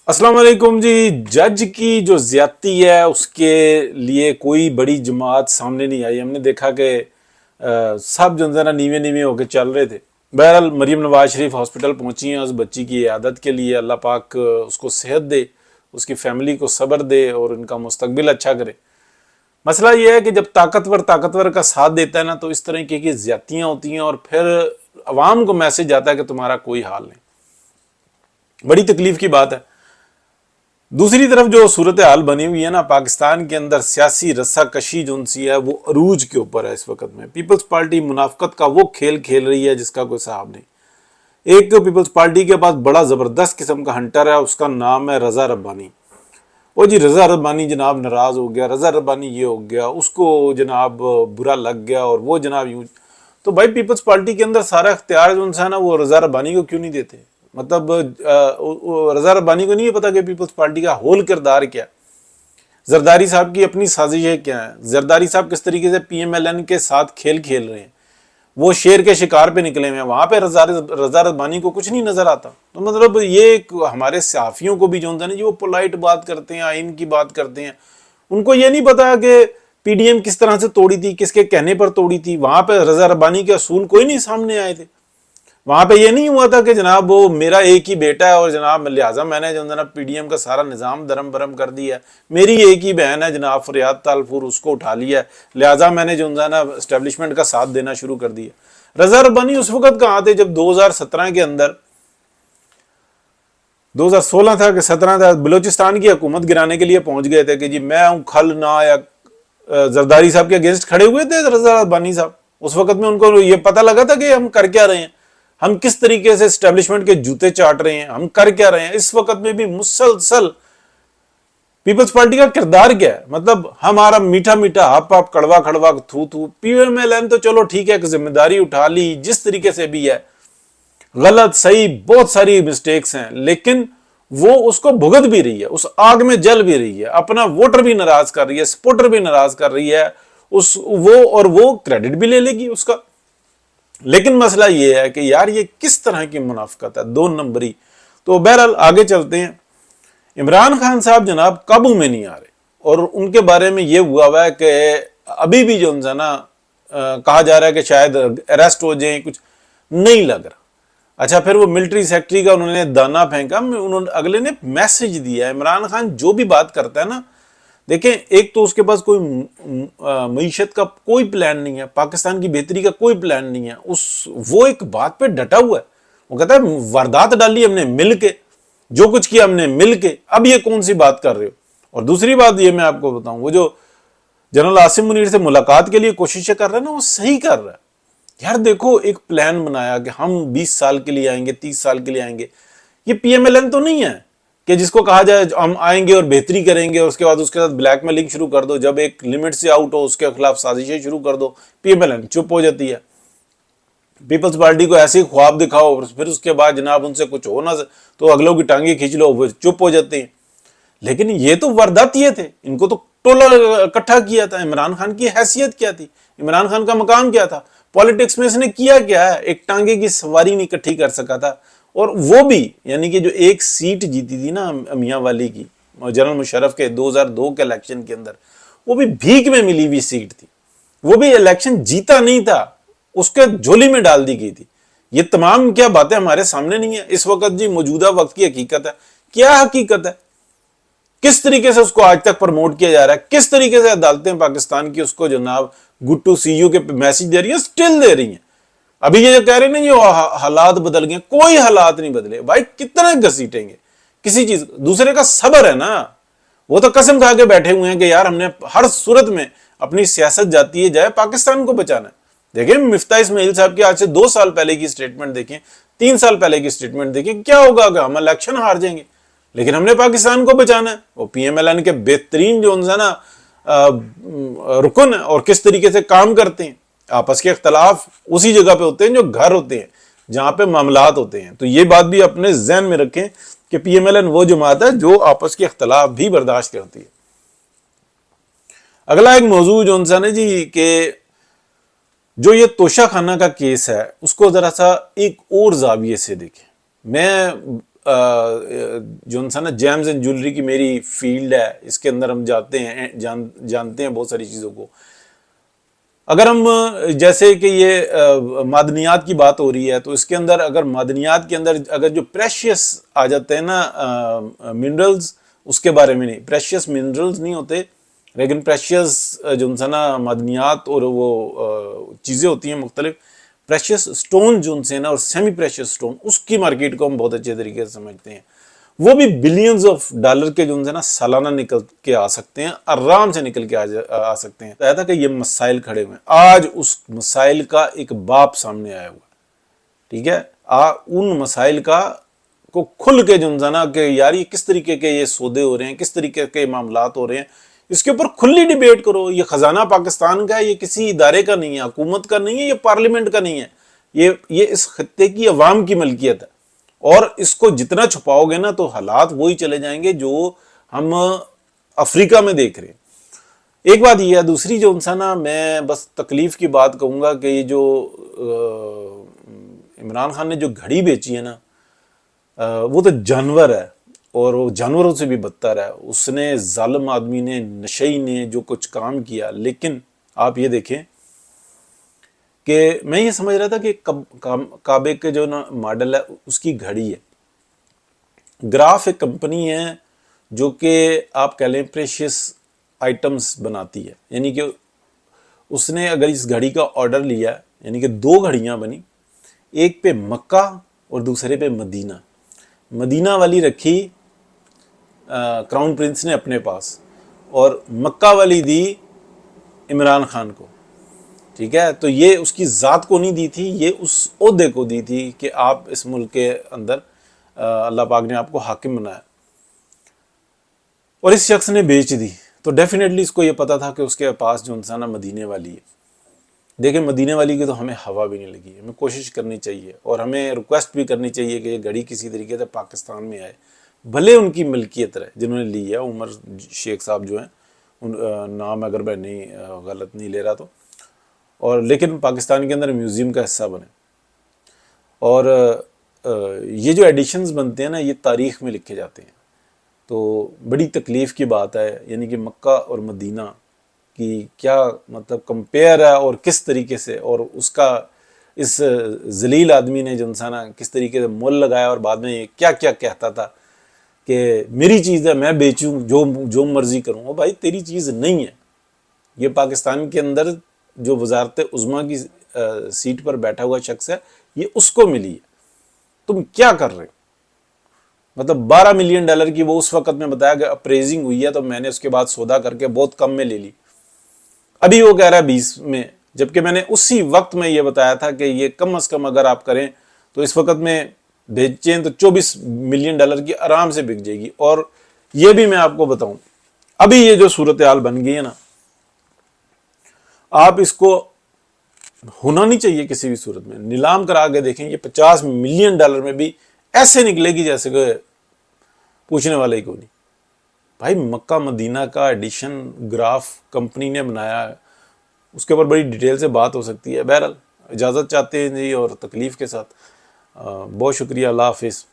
अस्सलाम वालेकुम जी। जज की जो ज्यादती है उसके लिए कोई बड़ी जमात सामने नहीं आई। हमने देखा कि सब जो है ना नीवे नीवे होकर चल रहे थे। बहरहाल मरीम नवाज शरीफ हॉस्पिटल पहुंची हैं उस बच्ची की इयादत के लिए। अल्लाह पाक उसको सेहत दे, उसकी फैमिली को सब्र दे और उनका मुस्तकबिल अच्छा करे। मसला यह है कि जब ताकतवर का साथ देता है ना तो इस तरह की ज्यादतियां होती हैं और फिर अवाम को मैसेज आता है कि तुम्हारा कोई हाल नहीं। बड़ी तकलीफ की बात है। दूसरी तरफ जो सूरत हाल बनी हुई है ना पाकिस्तान के अंदर, सियासी रस्सा कशी जो सी है वो अरूज के ऊपर है इस वक्त में। पीपल्स पार्टी मुनाफकत का वो खेल खेल रही है जिसका कोई साहब नहीं। एक पीपल्स पार्टी के पास बड़ा जबरदस्त किस्म का हंटर है, उसका नाम है रजा रब्बानी। वो जी रजा रब्बानी जनाब नाराज हो गया, रजा रब्बानी ये हो गया, उसको जनाब बुरा लग गया और वो जनाब यूं। तो भाई पीपल्स पार्टी के अंदर सारा इख्तियार जो है ना वो रजा रब्बानी को क्यों नहीं देते? मतलब रजा रब्बानी को नहीं पता कि पीपल्स पार्टी का होल किरदार क्या है, जरदारी साहब की अपनी साजिशें क्या है, जरदारी साहब किस तरीके से पीएमएलएन के साथ खेल खेल रहे हैं, वो शेर के शिकार पे निकले हुए हैं। वहां पे रजा रब्बानी को कुछ नहीं नजर आता। तो मतलब ये हमारे सहाफियों को भी जो होता है ना जी वो पोलाइट बात करते हैं, आइन की बात करते हैं, उनको ये नहीं पता कि पीडीएम किस तरह से तोड़ी थी, किसके कहने पर तोड़ी थी। वहां पे रजा रब्बानी के असूल कोई नहीं सामने आए थे। वहां पे ये नहीं हुआ था कि जनाब वो मेरा एक ही बेटा है और जनाब लिहाजा मैंने जो है ना पीडीएम का सारा निजाम दरम बरम कर दिया। मेरी एक ही बहन है जनाब फरियाद तालपुर, उसको उठा लिया, लिहाजा मैंने जो है ना एस्टेब्लिशमेंट का साथ देना शुरू कर दिया। रजा रब्बानी उस वक्त कहाँ थे जब 2017 के अंदर, 2016 था कि 17 था, बलोचिस्तान की हुकूमत गिराने के लिए पहुंच गए थे कि जी मैं हूं खल ना या जरदारी साहब के अगेंस्ट खड़े हुए थे रजा रब्बानी साहब। उस वक्त में उनको ये पता लगा था कि हम कर क्या रहे हैं, हम किस तरीके से एस्टेब्लिशमेंट के जूते चाट रहे हैं, हम कर क्या रहे हैं। इस वक्त में भी मुसलसल पीपल्स पार्टी का किरदार क्या है, मतलब हमारा मीठा मीठा आप कड़वा कड़वा थू थू। पीएमएलएन तो चलो ठीक है, जिम्मेदारी उठा ली जिस तरीके से भी है, गलत सही बहुत सारी मिस्टेक्स हैं, लेकिन वो उसको भुगत भी रही है, उस आग में जल भी रही है, अपना वोटर भी नाराज कर रही है, सपोर्टर भी नाराज कर रही है वो क्रेडिट भी ले लेगी उसका। लेकिन मसला ये है कि यार ये किस तरह की मुनाफकत है, दो नंबरी। तो बहरहाल आगे चलते हैं। इमरान खान साहब जनाब काबू में नहीं आ रहे और उनके बारे में ये हुआ है कि अभी भी जो है ना कहा जा रहा है कि शायद अरेस्ट हो जाए, कुछ नहीं लग रहा। अच्छा, फिर वो मिलिट्री सेक्रेटरी का उन्होंने दाना फेंका, उन्होंने अगले ने मैसेज दिया। इमरान खान जो भी बात करता है ना, देखें एक तो उसके पास कोई मईशत का कोई प्लान नहीं है, पाकिस्तान की बेहतरी का कोई प्लान नहीं है। वो एक बात पे डटा हुआ है, वो कहता है वारदात डाली हमने मिल के, जो कुछ किया हमने मिल के, अब ये कौन सी बात कर रहे हो। और दूसरी बात ये मैं आपको बताऊं, वो जो जनरल आसिम मुनीर से मुलाकात के लिए कोशिशें कर रहा है ना, वो सही कर रहा है। यार देखो, एक प्लान बनाया कि हम 20 साल के लिए आएंगे, 30 साल के लिए आएंगे। ये पीएमएलएन तो नहीं है कि जिसको कहा जाए हम आएंगे और बेहतरी करेंगे और उसके बाद उसके साथ ब्लैकमेलिंग शुरू कर दो, जब एक लिमिट से आउट हो उसके खिलाफ साजिशें शुरू कर दो, पीएमएलएन चुप हो जाती है। पीपल्स पार्टी को ऐसे ही ख्वाब दिखाओ, फिर उसके बाद जनाब उनसे कुछ हो ना तो अगलों की टांगे खींच लो, वो चुप हो जाते हैं। लेकिन ये तो वारदातिये थे, इनको तो टोला इकट्ठा किया था। इमरान खान की हैसियत क्या थी, इमरान खान का मकाम क्या था, पॉलिटिक्स में इसने किया क्या है? एक टांगे की सवारी नहीं इकट्ठी कर सका था। और वो भी यानी कि जो एक सीट जीती थी ना मियां वाली की, जनरल मुशर्रफ के 2002 के इलेक्शन के अंदर, वो भी भीख में मिली हुई सीट थी, वो भी इलेक्शन जीता नहीं था, उसके झोली में डाल दी गई थी। ये तमाम क्या बातें हमारे सामने नहीं है इस वक्त जी, मौजूदा वक्त की हकीकत है। क्या हकीकत है, किस तरीके से उसको आज तक प्रमोट किया जा रहा है, किस तरीके से अदालतें पाकिस्तान की उसको जनाब गुड टू सी यू के मैसेज दे रही है, स्टिल दे रही हैं। अभी ये जो कह रहे हैं ना ये हालात बदल गए, कोई हालात नहीं बदले भाई, कितने घसीटेंगे किसी चीज। दूसरे का सब्र है ना, वो तो कसम खा के बैठे हुए हैं कि यार हमने हर सूरत में अपनी सियासत जाती है जाए पाकिस्तान को बचाना है। देखिए मिफ्ता इस्माइल साहब की आज से 2 साल पहले की स्टेटमेंट देखें, 3 साल पहले की स्टेटमेंट देखें, क्या होगा अगर हम इलेक्शन हार जाएंगे लेकिन हमने पाकिस्तान को बचाना है। वो पीएमएलएन के बेहतरीन जो है ना रुकन है और किस तरीके से काम करते हैं। आपस के इख्तलाफ उसी जगह पे होते हैं जो घर होते हैं, जहां पे मामलात होते हैं। तो ये बात भी अपने जहन में रखें कि पीएमएलएन वो जमात है जो आपस के इख्तलाफ भी बर्दाश्त करती है। अगला एक मौजू जो है जी के जो ये तोशा खाना का केस है उसको जरा सा एक और जाविये से देखें। मैं جو انسان نا جیمز اینڈ جولری کی میری فیلڈ ہے، اس کے اندر ہم جاتے ہیں، جانتے ہیں بہت ساری چیزوں کو. اگر ہم جیسے کہ یہ معدنیات کی بات ہو رہی ہے، تو اس کے اندر اگر معدنیات کے اندر اگر جو پریشیس آ جاتے ہیں نا منرلز، اس کے بارے میں نہیں، پریشیس منرلز نہیں ہوتے، لیکن پریشیس جو انسان نا معدنیات اور وہ چیزیں ہوتی ہیں مختلف، پریشیس سٹون جو ان سے نا اور سیمی پریشیس سٹون، اس کی مارکیٹ کو ہم بہت اچھے طریقے سے سمجھتے ہیں. وہ بھی بلینز آف ڈالر کے جو ان سے نا سالانہ نکل کے آ سکتے ہیں، آرام سے نکل کے آ سکتے ہیں. کہا تھا کہ یہ مسائل کھڑے ہوئے ہیں، آج اس مسائل کا ایک باپ سامنے آیا ہوا. ٹھیک ہے، ان مسائل کا کو کھل کے جو نا کہ یار یہ کس طریقے کے یہ سودے ہو رہے ہیں، کس طریقے کے معاملات ہو رہے ہیں، اس کے اوپر کھلی ڈیبیٹ کرو. یہ خزانہ پاکستان کا ہے، یہ کسی ادارے کا نہیں ہے، حکومت کا نہیں ہے، یہ پارلیمنٹ کا نہیں ہے، یہ اس خطے کی عوام کی ملکیت ہے. اور اس کو جتنا چھپاؤ گے نا تو حالات وہی چلے جائیں گے جو ہم افریقہ میں دیکھ رہے ہیں. ایک بات یہ ہے. دوسری جو انسان نا، میں بس تکلیف کی بات کہوں گا کہ یہ جو عمران خان نے جو گھڑی بیچی ہے نا، وہ تو جانور ہے، اور وہ جانوروں سے بھی بدتر ہے. اس نے ظالم آدمی نے، نشئی نے جو کچھ کام کیا. لیکن آپ یہ دیکھیں کہ میں یہ سمجھ رہا تھا کہ کعبے کے جو نا ماڈل ہے اس کی گھڑی ہے. گراف ایک کمپنی ہے جو کہ آپ کہہ لیں پریشیس آئٹمز بناتی ہے. یعنی کہ اس نے اگر اس گھڑی کا آرڈر لیا، یعنی کہ 2 گھڑیاں بنی، ایک پہ مکہ اور دوسرے پہ مدینہ. مدینہ والی رکھی کراؤن پرنس نے اپنے پاس، اور مکہ والی دی عمران خان کو. ٹھیک ہے، تو یہ اس کی ذات کو نہیں دی تھی، یہ اس عہدے کو دی تھی کہ آپ اس ملک کے اندر اللہ پاک نے آپ کو حاکم بنایا. اور اس شخص نے بیچ دی، تو ڈیفینیٹلی اس کو یہ پتا تھا کہ اس کے پاس جو انسان مدینے والی ہے. دیکھیں مدینے والی کی تو ہمیں ہوا بھی نہیں لگی. ہمیں کوشش کرنی چاہیے اور ہمیں ریکویسٹ بھی کرنی چاہیے کہ یہ گھڑی کسی طریقے سے پاکستان میں آئے، بھلے ان کی ملکیت رہے جنہوں نے لی ہے. عمر شیخ صاحب جو ہیں، نام اگر میں نہیں غلط نہیں لے رہا تو، اور لیکن پاکستان کے اندر میوزیم کا حصہ بنے. اور یہ جو ایڈیشنز بنتے ہیں نا، یہ تاریخ میں لکھے جاتے ہیں. تو بڑی تکلیف کی بات ہے، یعنی کہ مکہ اور مدینہ کی کیا مطلب کمپیئر ہے، اور کس طریقے سے، اور اس کا اس ذلیل آدمی نے جو انسان کس طریقے سے مول لگایا، اور بعد میں یہ کیا کیا کہتا تھا کہ میری چیز ہے میں بیچوں، جو مرضی کروں. وہ بھائی تیری چیز نہیں ہے. یہ پاکستان کے اندر جو وزارت عظمیٰ کی سیٹ پر بیٹھا ہوا شخص ہے، یہ اس کو ملی ہے. تم کیا کر رہے ہو؟ مطلب $12 ملین کی وہ اس وقت میں بتایا کہ اپریزنگ ہوئی ہے، تو میں نے اس کے بعد سودا کر کے بہت کم میں لے لی. ابھی وہ کہہ رہا ہے 20 میں، جبکہ میں نے اسی وقت میں یہ بتایا تھا کہ یہ کم از کم اگر آپ کریں تو اس وقت میں بیچیں تو $24 ملین کی آرام سے بک جائے گی. اور یہ بھی میں آپ کو بتاؤں، ابھی یہ جو صورتحال بن گئی ہے نا، آپ اس کو ہونا نہیں چاہیے کسی بھی صورت میں. نیلام کرا کے دیکھیں، یہ $50 ملین میں بھی ایسے نکلے گی جیسے کہ پوچھنے والے ہی کو نہیں. بھائی مکہ مدینہ کا ایڈیشن گراف کمپنی نے بنایا ہے، اس کے اوپر بڑی ڈیٹیل سے بات ہو سکتی ہے. بہرحال اجازت چاہتے ہیں جی، اور تکلیف کے ساتھ. بہت شکریہ. اللہ حافظ.